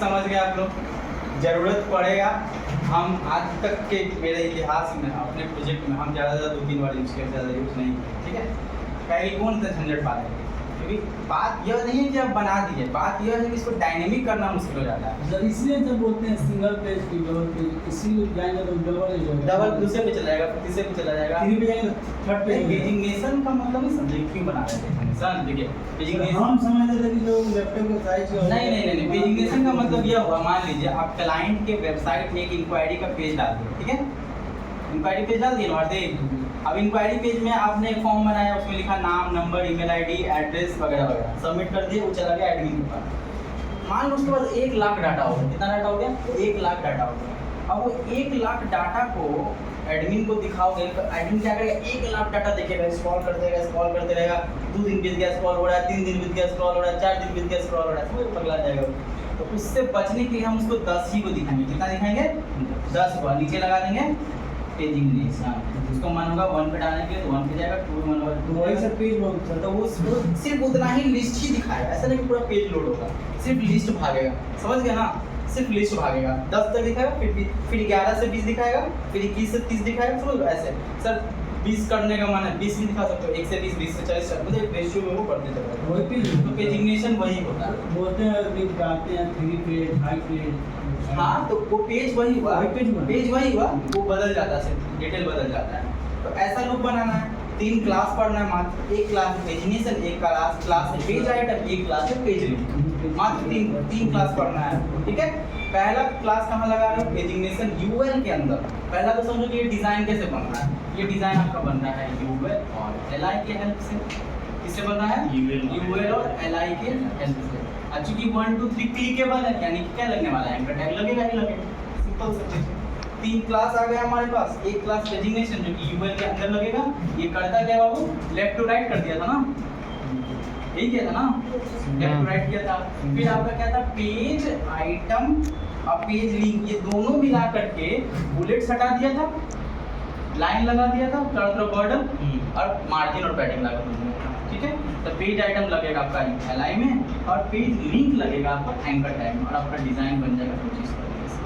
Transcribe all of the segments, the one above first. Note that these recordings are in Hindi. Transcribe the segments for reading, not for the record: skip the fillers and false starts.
समझ गए आप लोग। ज़रूरत पड़ेगा, हम आज तक के मेरे इतिहास में अपने प्रोजेक्ट में हम ज़्यादा 2-3 बार यूज़ किया, ज़्यादा यूज़ नहीं किया, ठीक है। कहीं कौन सा झंझट पालेंगे, क्योंकि बात यह नहीं है कि आप बना दीजिए, बात यह है कि इसको डायनेमिक करना मुश्किल हो जाता है। सर इसलिए जब बोलते हैं सिंगल पेज की डबल पेज, इसीलिए जाएंगे तो डबल दूसरे पे चला जाएगा, तीसरे पे चला जाएगा, तीन पे जाएंगे थर्ड पे। पेजिंगनेशन का मतलब नहीं समझे क्यों बना रहे थे सर। देखिए पेजिंगनेशन हम समझते थे कि लोग लैपटॉप का साइज नहीं, पेजिंगनेशन का मतलब यह हुआ, मान लीजिए आप क्लाइंट के वेबसाइट में एक इंक्वायरी का पेज डाल दिए, ठीक है, इंक्वायरी पेज डाल दिए ना दे। अब इंक्वायरी पेज में आपने एक फॉर्म बनाया, उसमें लिखा नाम, नंबर, ईमेल आईडी, एड्रेस वगैरह वगैरह, सबमिट कर दिए, वो चला गया एडमिन के पास। मान लो उसके पास 1 लाख डाटा हो गया, कितना डाटा हो गया, 1 लाख डाटा हो गया। अब वो 1 लाख डाटा को एडमिन को दिखाओगे तो एडमिन क्या करेगा, 1 लाख डाटा देखेगा, स्क्रॉल करते रहेगा, 2 दिन बीत गया स्क्रॉल हो रहा है, 3 दिन बीत गया स्क्रॉल हो रहा है, 4 दिन बीत गया स्क्रॉल हो रहा है, समझ पगला जाएगा। तो उससे बचने के लिए हम उसको 10 ही को दिखाएंगे, कितना दिखाएंगे, 10 को। नीचे लगा देंगे पेजिंगनेशन, उसको मन होगा 1 पे डालने के लिए तो 1 पे जाएगा, 2 पे मन होगा 2 वही सब पेज बहुत तो वो सिर्फ उतना ही लिस्ट ही दिखाएगा, ऐसा नहीं कि पूरा पेज लोड होगा, सिर्फ लिस्ट भागेगा, समझ गए ना, सिर्फ लिस्ट भागेगा। 10 तक दिखाएगा, फिर 11 से 20 दिखाएगा, फिर 21 से 30 दिखाएगा, समझ लो ऐसे। सर 20 करने का मन है, 20 भी दिखा सकते हो, 1 से 20, 20 से 40, मतलब एक रेशियो में वो बढ़ते चलेगा। वही पेज तो पेजिंगनेशन वही होता है। बोलते हैं कि बताते हैं 3 पेज 5 पेज। हाँ तो वो पेज वही हुआ, पेज वही हुआ, वो बदल जाता है, डिटेल बदल जाता है। तो ऐसा लुक बनाना है। 3 क्लास पढ़ना है, मात्र 1 क्लास पेजिंगनेशन, 1 क्लास है पेज आइटम, 1 क्लास है पेज लिंक, मात्र 3 क्लास पढ़ना है, ठीक है। पहला क्लास कहाँ लगा रहे हो, पेजिंगनेशन यूएल के अंदर। पहला तो समझो कि ये डिज़ाइन कैसे बन रहा है, ये डिज़ाइन आपका बन रहा है यूएल और एलआई के हेल्प से। किससे बन रहा है, यूएल और एलआई के हेल्प से। अब चूंकि 1 2 3 क्लिकेबल है, यानी कि क्या लगने वाला है, एंकर टैग लगेगा ही लगेगा, सिंपल सा चीज है। 3 क्लास आ गया हमारे पास, 1 क्लास पेजिंगनेशन जो कि यूएल के अंदर लगेगा, ये करता क्या बाबू, लेफ्ट टू राइट कर दिया था ना, यही किया था ना, लेफ्ट टू राइट किया था। फिर आपका क्या था, पेज आइटम और पेज लिंक, ये दोनों मिला करके बुलेट्स हटा दिया था, लाइन लगा दिया था, चारों तरफ बॉर्डर और मार्जिन और पैडिंग लगा दिया था, ठीक है। तो पेज आइटम लगेगा आपका एलआई में और पेज लिंक लगेगा आपका एंकर टैग में, और आपका डिजाइन बन जाएगा कुछ इस तरीके से।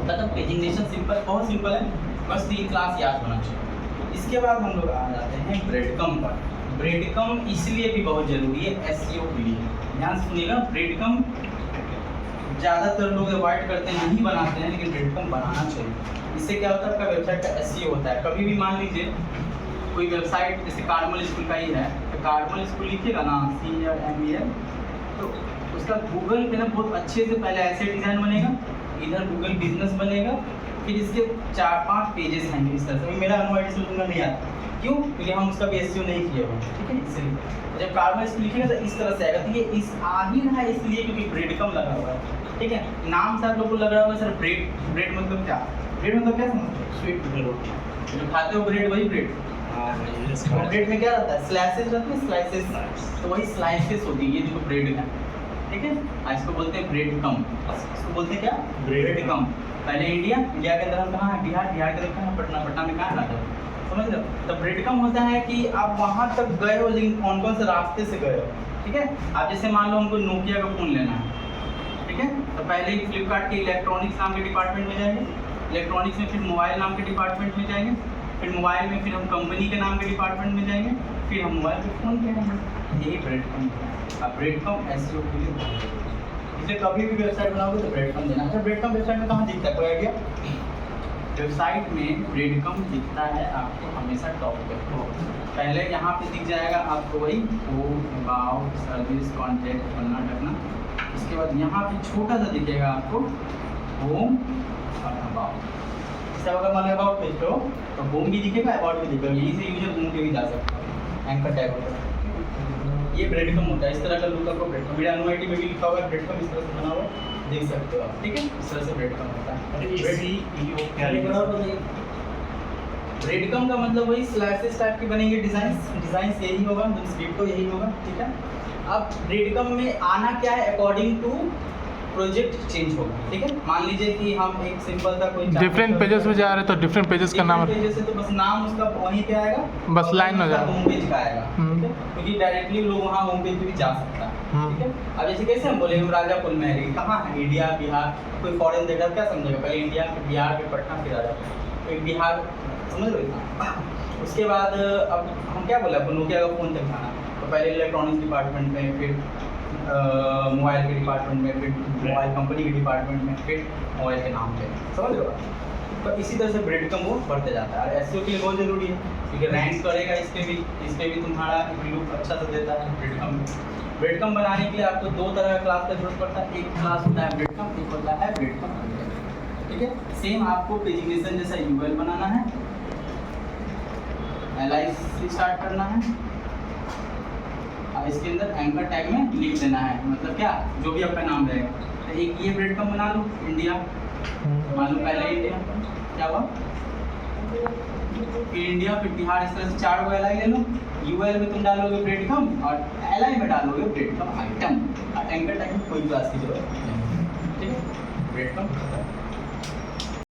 मतलब पेजिंगनेशन सिंपल, बहुत सिंपल है, बस 3 क्लास याद होना चाहिए। इसके बाद हम लोग आ जाते हैं ब्रेडकम पर। ब्रेडकम इसलिए भी बहुत जरूरी है एसईओ के लिए, ध्यान से सुनिएगा। ब्रेडकम ज़्यादातर लोग अवॉइड करते हैं, नहीं बनाते हैं, लेकिन ब्रेडकम बनाना चाहिए। इससे क्या होता है, आपका वेबसाइट का एसईओ होता है। कभी भी मान लीजिए कोई वेबसाइट जैसे कार्मल स्कूल का ही है, तो कार्मल स्कूल लिखिएगा ना CRMEL, तो उसका गूगल पे ना बहुत अच्छे से पहले ऐसे डिज़ाइन बनेगा, इधर गूगल बिजनेस बनेगा, फिर इसके 4-5 पेजेस हैं इस तरह से। मेरा अनुभव इसमें दूंगा नहीं आता, क्यों, क्योंकि हम उसका भी एसईओ नहीं किए हुए, ठीक है। इसलिए जब कार्मल स्कूल लिखिएगा तो इस तरह से आएगा, तो ये इस आ ही रहा है इसलिए क्योंकि ब्रेडकम लगा हुआ है, ठीक है। नाम से आप लोग को लग रहा होगा सर ब्रेड मतलब क्या, ब्रेड मतलब क्या समझते हो, स्वीट ब्रेड जो खाते हो, ब्रेड वही ब्रेड। ब्रेड में क्या रहता है, स्लाइसेस रहते हैं, स्लाइसेस, तो वही स्लाइसेस होती है, ये जो ब्रेड है, ठीक है। इसको बोलते हैं ब्रेडकम, इसको बोलते हैं क्या, ब्रेडकम। पहले इंडिया के अंदर हम कहाँ है, बिहार के अंदर कहाँ है, पटना में कहाँ रहता है, समझ लो। तो ब्रेडकम होता है कि आप वहाँ तक गए हो, लेकिन कौन से रास्ते से गए हो, ठीक है। आप जैसे मान लो हमको नोकिया का फ़ोन लेना है, ठीक है, तो पहले ही फ्लिपकार्ट के इलेक्ट्रॉनिक्स नाम के डिपार्टमेंट में जाएंगे, इलेक्ट्रॉनिक्स में फिर मोबाइल नाम के डिपार्टमेंट में जाएंगे, फिर मोबाइल में फिर हम कंपनी के नाम के डिपार्टमेंट में जाएंगे, फिर हम मोबाइल पे फ़ोन करेंगे। यही ब्रेडकम है। अब ब्रेडकम एसईओ के लिए इसलिए कभी भी वेबसाइट बनाओगे तो ब्रेडकम देना। अच्छा, ब्रेडकम वेबसाइट में कहाँ दिखता है, कोई आइडिया? वेबसाइट में ब्रेडकम दिखता है आपको हमेशा टॉप पे। पहले यहाँ पे दिख जाएगा आपको वही होम, अबाउट, सर्विस, कॉन्टैक्ट, फलना ढकना। उसके बाद यहाँ पे छोटा सा दिखेगा आपको होम और अबाउट। सब अगर मान लो अबाउट पेज पे हो तो होम भी दिखेगा, अबाउट भी दिखेगा, यहीं से यूजर घूम के भी जा सकता है, एंकर टैग होता है। ये ब्रेडकम होता है, इस तरह का लुक आपको ब्रेडकम, मेरा NIT में भी लिखा हुआ है ब्रेडकम, इस तरह से बना हुआ देख सकते हो आप, ठीक है। इस तरह से ब्रेडकम होता है। ब्रेडकम का मतलब वही स्लाइसेस टाइप के बनेंगे, डिजाइन यही होगा, स्क्रिप्ट तो यही होगा, ठीक है। अब ब्रेडकम में आना क्या है, अकॉर्डिंग टू प्रोजेक्ट चेंज होगा, ठीक है। मान लीजिए कि हम एक सिंपल सा कोई डिफरेंट पेजेस में जा रहे हैं तो डिफरेंट पेजेस का नाम, पेजेस है तो बस नाम उसका वहीं पे आएगा, बस लाइन हो जाएगा, होम पेज का आएगा, ठीक है, क्योंकि डायरेक्टली लोग वहाँ होम पेज पे भी जा सकता है। ठीक है। अब जैसे कैसे हम बोलेंगे राजापुर में है, कहाँ है, इंडिया बिहार, कोई फॉरेन देखा क्या समझेगा, पहले इंडिया फिर बिहार फिर पटना फिर राजापुर, फिर बिहार, समझ रहे हो। उसके बाद अब हम क्या बोले, आपको नोकिया का फ़ोन दिखाना, तो पहले इलेक्ट्रॉनिक्स डिपार्टमेंट में, फिर मोबाइल के डिपार्टमेंट में, फिर मोबाइल कंपनी के डिपार्टमेंट में, फिर मोबाइल के नाम पे, समझ रहे हो। तो इसी तरह से ब्रेडकम वो बढ़ते जाता है। और एसईओ के लिए बहुत ज़रूरी है क्योंकि रैंक करेगा इस पे भी तुम्हारा लुक अच्छा से देता है ब्रेडकम। ब्रेडकम बनाने के लिए आपको दो तरह का क्लास का जरूरत पड़ता है, एक क्लास होता है ब्रेडकम, एक होता है ब्रेडकम, ठीक है। सेम आपको पेजिनेशन जैसा यूएल बनाना है, एलआई से स्टार्ट करना है, और इसके अंदर एंकर टैग में लिख देना है, मतलब क्या, जो भी आपका नाम रहेगा। तो एक ये ब्रेडकम बना लो, इंडिया, मान लो पहले इंडिया, क्या हुआ, फिर इंडिया, फिर बिहार, इस तरह से 4 एलआई ले लो। यूएल में तुम डालोगे ब्रेडकम और एलआई में डालोगे ब्रेडकम आइटम, और एंकर टैग में कोई क्लास की जरूरत नहीं, ठीक है। ब्रेडकम